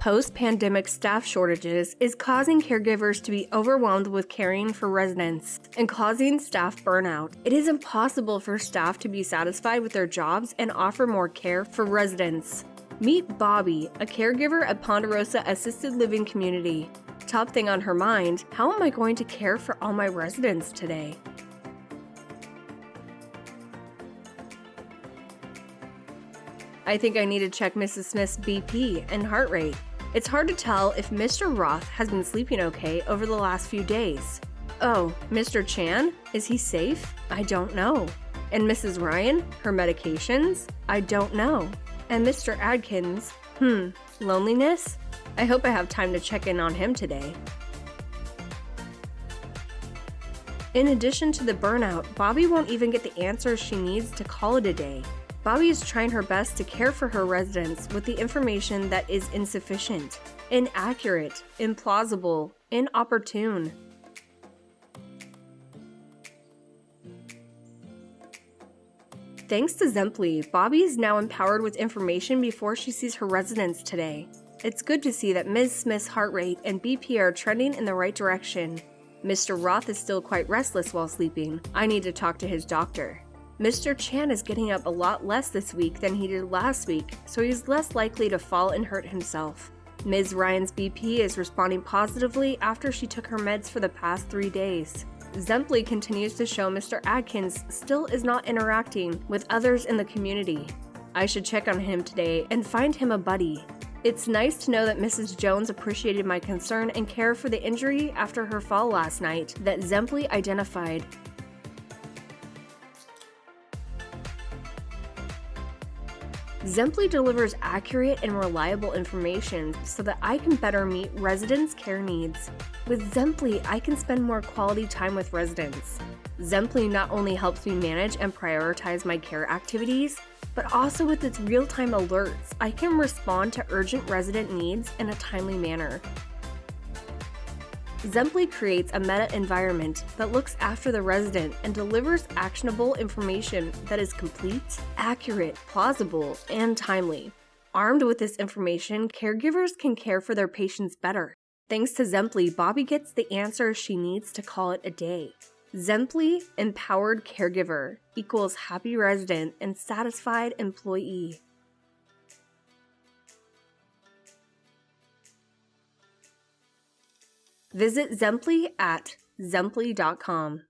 Post-pandemic staff shortages is causing caregivers to be overwhelmed with caring for residents and causing staff burnout. It is impossible for staff to be satisfied with their jobs and offer more care for residents. Meet Bobby, a caregiver at Ponderosa Assisted Living Community. Top thing on her mind, how am I going to care for all my residents today? I think I need to check Mrs. Smith's BP and heart rate. It's hard to tell if Mr. Roth has been sleeping okay over the last few days. Oh, Mr. Chan? Is he safe? I don't know. And Mrs. Ryan? Her medications? I don't know. And Mr. Adkins? Loneliness? I hope I have time to check in on him today. In addition to the burnout, Bobby won't even get the answers she needs to call it a day. Bobby is trying her best to care for her residents with the information that is insufficient, inaccurate, implausible, inopportune. Thanks to Zemply, Bobby is now empowered with information before she sees her residents today. It's good to see that Ms. Smith's heart rate and BP are trending in the right direction. Mr. Roth is still quite restless while sleeping. I need to talk to his doctor. Mr. Chan is getting up a lot less this week than he did last week, so he's less likely to fall and hurt himself. Ms. Ryan's BP is responding positively after she took her meds for the past 3 days. Zemply continues to show Mr. Adkins still is not interacting with others in the community. I should check on him today and find him a buddy. It's nice to know that Mrs. Jones appreciated my concern and care for the injury after her fall last night that Zemply identified. Zemply delivers accurate and reliable information so that I can better meet residents' care needs. With Zemply, I can spend more quality time with residents. Zemply not only helps me manage and prioritize my care activities, but also with its real-time alerts, I can respond to urgent resident needs in a timely manner. Zemply creates a meta environment that looks after the resident and delivers actionable information that is complete, accurate, plausible, and timely. Armed with this information, caregivers can care for their patients better. Thanks to Zemply, Bobby gets the answers she needs to call it a day. Zemply empowered caregiver equals happy resident and satisfied employee. Visit Zemply at zemply.com.